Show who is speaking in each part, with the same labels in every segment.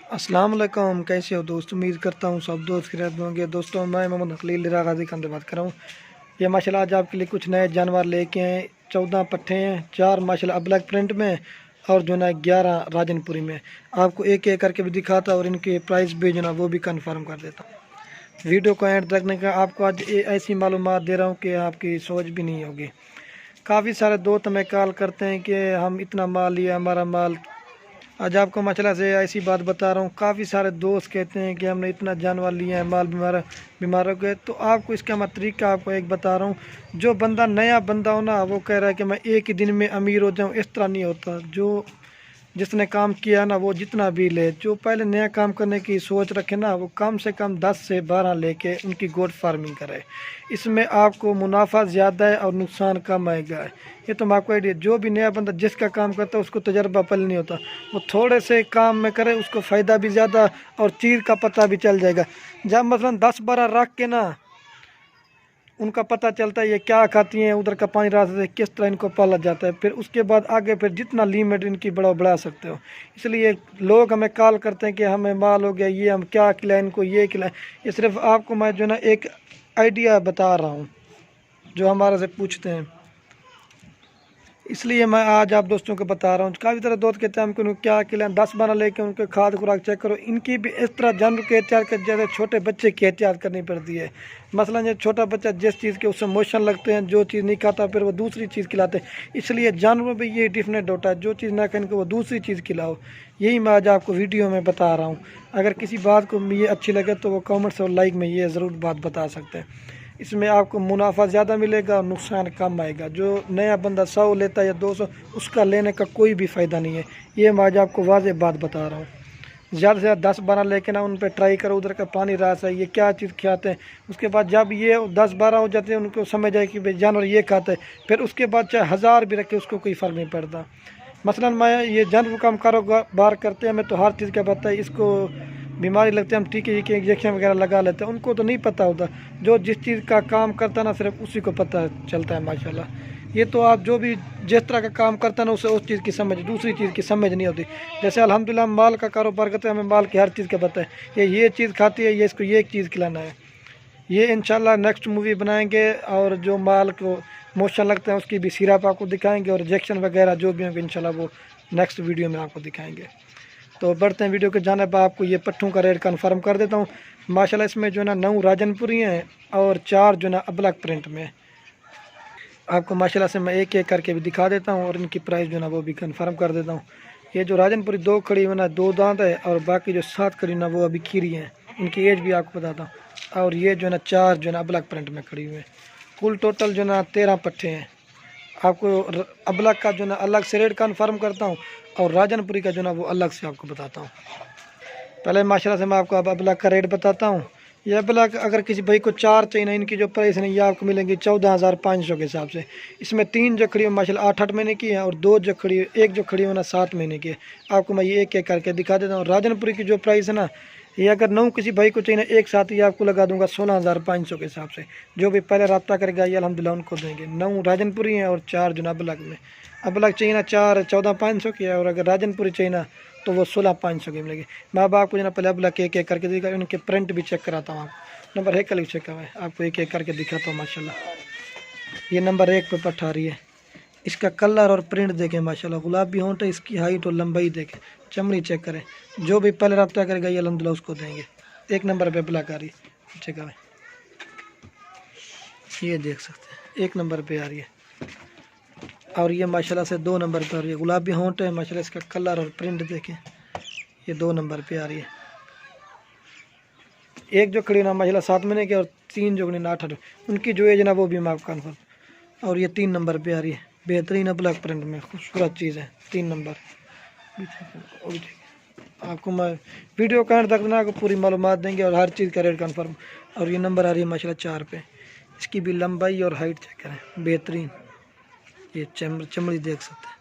Speaker 1: अस्सलाम वालेकुम, कैसे हो दोस्त। उम्मीद करता हूँ सब दोस्त खैरियत होंगे। दोस्तों मैं मोहम्मद खलील गाजी खान से बात कर रहा हूँ। ये माशाल्लाह आज आपके लिए कुछ नए जानवर लेके आए। 14 पट्ठे हैं, 4 माशाल्लाह ब्लैक प्रिंट में और जो ना 11 राजनपुरी में। आपको एक एक करके भी दिखाता और इनके प्राइस भी जो ना वो भी कन्फर्म कर देता हूँ। वीडियो को एंड देखने का आपको आज ऐसी मालूमात दे रहा हूँ कि आपकी सोच भी नहीं होगी। काफ़ी सारे दोस्त हमें कॉल करते हैं कि हम इतना माल लिया, हमारा माल। आज आपको माशाल्लाह से ऐसी बात बता रहा हूँ। काफ़ी सारे दोस्त कहते हैं कि हमने इतना जानवर लिया है, माल बीमार हो गए। तो आपको इसका मैं तरीका आपको एक बता रहा हूँ। जो बंदा नया बंदा हो ना, वो कह रहा है कि मैं एक ही दिन में अमीर हो जाऊँ, इस तरह नहीं होता। जो जिसने काम किया ना वो जितना भी ले। जो पहले नया काम करने की सोच रखे ना, वो कम से कम 10 से 12 लेके उनकी गोट फार्मिंग करे। इसमें आपको मुनाफा ज़्यादा है और नुकसान कम आएगा। ये तो मैं आपको आइडिया। जो भी नया बंदा जिसका काम करता है उसको तजर्बा पहले नहीं होता। वो थोड़े से काम में करे, उसको फ़ायदा भी ज़्यादा और चीज़ का पता भी चल जाएगा। जब मसलन 10-12 रख के ना उनका पता चलता है ये क्या खाती हैं, उधर का पानी रास्ते से किस तरह इनको पाला जाता है, फिर उसके बाद आगे फिर जितना लिमिट इनकी बढ़ा सकते हो। इसलिए लोग हमें कॉल करते हैं कि हमें माल हो गया, ये हम क्या खिलाएं इनको, ये खिलाएं। ये सिर्फ आपको मैं जो ना एक आइडिया बता रहा हूँ जो हमारे से पूछते हैं। इसलिए मैं आज आप दोस्तों को बता रहा हूँ। काफ़ी तरह दोस्त कहते हैं हमको क्या खिलाएं, 10-12 लेके उनके खाद खुराक चेक करो। इनकी भी इस तरह जानवर की एहतियात कर, जैसे छोटे बच्चे की एहतियात करनी पड़ती है। मसलन ये छोटा बच्चा जिस चीज़ के उससे मोशन लगते हैं, जो चीज़ नहीं खाता फिर वो दूसरी चीज़ खिलाते हैं। इसलिए जानवर में ये डिफरेंट होता है। जो चीज़ ना खाने को वो दूसरी चीज़ खिलाओ। यही मैं आज आपको वीडियो में बता रहा हूँ। अगर किसी बात को ये अच्छी लगे तो वो कमेंट्स और लाइक में ये ज़रूर बात बता सकते हैं। इसमें आपको मुनाफा ज़्यादा मिलेगा और नुकसान कम आएगा। जो नया बंदा 100 लेता है या 200, उसका लेने का कोई भी फ़ायदा नहीं है। ये मैं आज आपको वाज़ेह बात बता रहा हूँ। ज़्यादा से ज़्यादा 10-12 लेके ना उन पर ट्राई करो, उधर का पानी रास है, ये क्या चीज़ खाते हैं। उसके बाद जब ये 10-12 हो जाते हैं, उनको समझ आए कि भाई जानवर ये खाते हैं, फिर उसके बाद चाहे 1000 भी रखे उसको कोई फ़र्क नहीं पड़ता। मसलन मैं ये जानवर का हम कारोबार करते हैं, हमें तो हर चीज़ का पता है। इसको बीमारी लगती है, हम टीके के इंजेक्शन वगैरह लगा लेते हैं। उनको तो नहीं पता होता। जो जिस चीज़ का काम करता है ना, सिर्फ उसी को पता चलता है माशाल्लाह। ये तो आप जो भी जिस तरह का काम करता है ना, उसे उस चीज़ की समझ, दूसरी चीज़ की समझ नहीं होती। जैसे अल्हम्दुलिल्लाह हम माल का कारोबार करते हैं, हमें माल की हर चीज़ का पता है। ये चीज़ खाती है, ये इसको ये चीज़ खिलाना है। ये इंशाल्लाह नेक्स्ट मूवी बनाएंगे और जो माल को मोशन लगते हैं उसकी भी सिरप आपको दिखाएंगे और इंजेक्शन वगैरह जो भी होंगे इंशाल्लाह वो नेक्स्ट वीडियो में आपको दिखाएंगे। तो बढ़ते हैं वीडियो के जाने पर। आपको ये पट्ठों का रेट कन्फर्म कर देता हूँ। माशाल्लाह इसमें जो है ना 9 राजनपुरी हैं और 4 जो है ना अब्लक प्रिंट में। आपको माशाल्लाह से मैं एक एक करके भी दिखा देता हूँ और इनकी प्राइस जो है ना वो भी कन्फर्म कर देता हूँ। ये जो राजनपुरी 2 खड़ी हुई ना 2 दांत है और बाकी जो 7 खड़ी ना वो अभी खीरी हैं। इनकी एज भी आपको बताता हूँ। और ये जो है ना 4 जो है ना अब्लक प्रिंट में खड़ी हुई हैं। कुल टोटल जो है ना 13 पट्ठे हैं। आपको अब्लक का जो ना अलग से रेट कन्फर्म करता हूँ और राजनपुरी का जो ना वो अलग से आपको बताता हूँ। पहले माशाल्लाह से मैं आपको अब अब्लक का रेट बताता हूँ। ये अब्लक अगर किसी भाई को 4 चाहिए ना, इनकी जो प्राइस है ये आपको मिलेंगी 14,500 के हिसाब से। इसमें 3 जो खड़ी है माशाल्लाह 8-8 महीने की है और 2 जो खड़ी है, एक जो खड़ी है ना 7 महीने की है। आपको मैं ये एक एक करके दिखा देता हूँ। राजनपुरी की जो प्राइस है ना, ये अगर 9 किसी भाई को चाहिए ना एक साथ ही आपको लगा दूंगा 16,500 के हिसाब से। जो भी पहले रब्ता करेगा ये अल्हम्दुलिल्लाह उनको देंगे। 9 राजनपुरी हैं और 4 जो ना अब्लक में। अब्लक चाहिए ना 4 14,500 की है और अगर राजनपुरी चाहिए ना तो वो 16,500 की मिलेगी। मैं अब आपको जो ना पहले अब्लक एक एक करके दिखा, उनके प्रिंट भी चेक कराता हूँ। आपको नंबर 1 का चेक करवाए, आपको एक एक करके दिखाता हूँ माशाल्लाह। ये नंबर 1 पे पट्ठा रही है। इसका कलर और प्रिंट देखें माशाल्लाह, गुलाबी होंठ है, इसकी हाइट और लंबाई देखें, चमड़ी चेक करें। जो भी पहले रब्ता करेगा ये अल्हम्दुलिल्लाह उसको देंगे। 1 नंबर पे ब्लैक आ रही है, चेक करें, ये देख सकते हैं 1 नंबर पे आ रही है। और ये माशाल्लाह से 2 नंबर पे आ रही है। गुलाबी होंठ है माशाल्लाह, इसका कलर और प्रिंट देखें, ये 2 नंबर पे आ रही है। एक जो खड़ी ना माशाल्लाह 7 महीने की और 3 जो खड़ी ना 8 उनकी जो एज ना वो भी मैं आपको कन्फर्म। और ये 3 नंबर पे आ रही है। बेहतरीन ब्लैक प्रिंट में खूबसूरत चीज़ है। 3 नंबर आपको मैं वीडियो का एंड तक ना आपको पूरी मालूमात देंगे और हर चीज़ का रेट कन्फर्म। और ये नंबर आ रही है माशाल्लाह 4 पे। इसकी भी लंबाई और हाइट चेक करें, बेहतरीन। ये चमड़ी देख सकते हैं,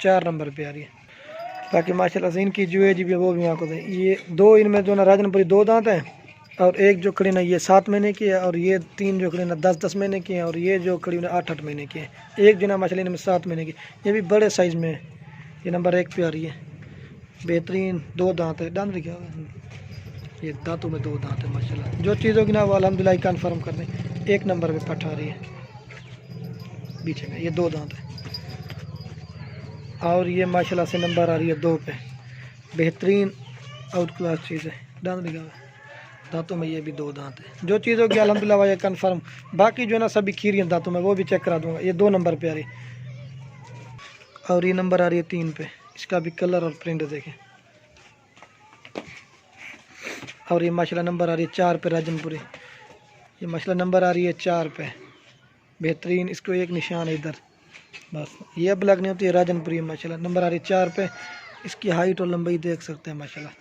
Speaker 1: 4 नंबर पे आ रही है। बाकी माशाल्लाह से इनकी जो एज भी है वो भी आपको दें। ये 2 इनमें जो ना राजनपुरी 2 दांत हैं और एक जो खड़ी ना ये 7 महीने की है और ये 3 जो खड़ी ना 10-10 महीने की है और ये जो खड़ी ना 8-8 महीने की है। एक जो ना माशाल्लाह इनमें 7 महीने की, ये भी बड़े साइज़ में है। ये नंबर 1 पे आ रही है। बेहतरीन, 2 दांत है, दांत क्या ये दांतों में 2 दांत है माशाल्लाह। जो चीज़ होगी ना वो अल्हम्दुलिल्लाह कन्फर्म कर दें। 1 नंबर पे पठ आ रही है पीछे में, ये 2 दांत है। और ये माशाल्लाह से नंबर आ रही है 2 पे। बेहतरीन आउट क्लास चीज़ है, दांत लगा हुआ है, दांतों में ये भी 2 दांत है। जो चीज़ होगी अल्हम्दुलिल्लाह वो कन्फर्म। बाकी जो है ना सभी खीरियाँ दांतों में, वो भी चेक करा दूंगा। ये 2 नंबर पे आ रही, और ये नंबर आ रही है 3 पे। इसका भी कलर और प्रिंट देखें। और ये माशाल्लाह नंबर आ रही है 4 पे राजनपुरी। ये माशाल्लाह नंबर आ रही है 4 पे। बेहतरीन, इसको एक निशान है इधर बस, ये अब लगनी होती है राजनपुरी माशाल्लाह। नंबर आ रही है 4 पे। इसकी हाइट और लंबाई देख सकते हैं माशाल्लाह,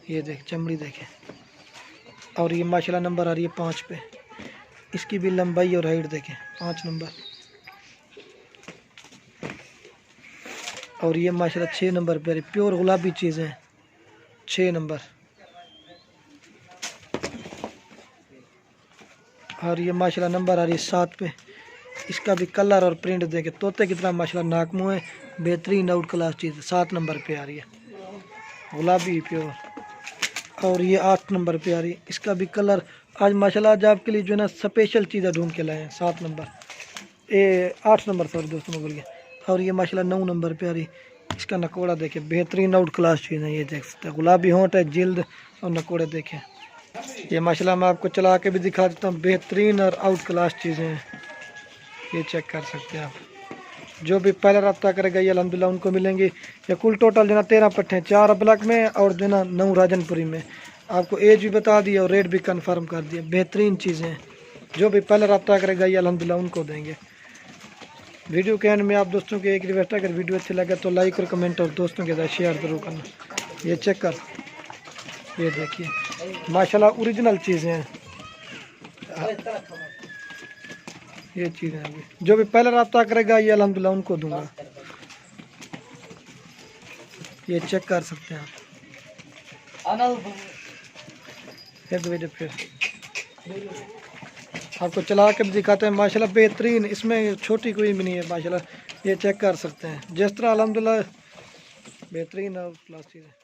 Speaker 1: ये देख चमड़ी देखें। और ये माशाल्लाह नंबर आ रही है 5 पे। इसकी भी लंबाई और हाइट देखें, 5 नंबर। और ये माशाल्लाह 6 नंबर पे प्योर गुलाबी चीज़ें हैं, 6 नंबर। और ये माशाल्लाह नंबर आ रही है 7 पे। इसका भी कलर और प्रिंट देखे, तोते की तरह माशाल्लाह नाक मुँह है। बेहतरीन आउट क्लास चीज़ 7 नंबर पे आ रही है, गुलाबी प्योर। और ये 8 नंबर पे आ रही है। इसका भी कलर आज माशाल्लाह आज आपके लिए जो है ना स्पेशल चीज़ें ढूंढ के लाए हैं। 7 नंबर, 8 नंबर सॉरी दोस्तों मैं बोल गया। और ये माशाल्लाह 9 नंबर पे आ रही। इसका नकोड़ा देखे, बेहतरीन आउट क्लास चीज़ है। ये देख सकते हैं, गुलाबी होंठ है, जिल्द और नकोड़े देखें। ये माशाल्लाह मैं आपको चला के भी दिखा देता हूँ। बेहतरीन और आउट क्लास चीज़ें हैं, ये चेक कर सकते हैं आप। जो भी पहले रब्ता करेगा ये अल्हम्दुलिल्लाह उनको मिलेंगे। ये कुल टोटल जो ना 13 पट्टे हैं, 4 अबलग में और जो ना 9 राजनपुरी में। आपको एज भी बता दी और रेट भी कंफर्म कर दिया। बेहतरीन चीज़ें हैं, जो भी पहले रब्ता करेगा ये अल्हम्दुलिल्लाह उनको देंगे। वीडियो के एंड में आप दोस्तों के एक रिक्वेस्ट है, अगर वीडियो अच्छी लगे तो लाइक और कमेंट और दोस्तों के साथ शेयर ज़रूर करना। ये चेक कर, ये देखिए माशाल्लाह ओरिजिनल चीज़ें हैं। ये चीज़ें अभी जो भी पहले रब्ता करेगा ये अल्हम्दुलिल्लाह उनको दूंगा। ये चेक कर सकते हैं आप। एक वीडियो फिर आपको चला के भी दिखाते हैं माशाल्लाह। बेहतरीन, इसमें छोटी कोई भी नहीं है माशाल्लाह। ये चेक कर सकते हैं जिस तरह अल्हम्दुलिल्लाह बेहतरीन और क्लास चीज़ है।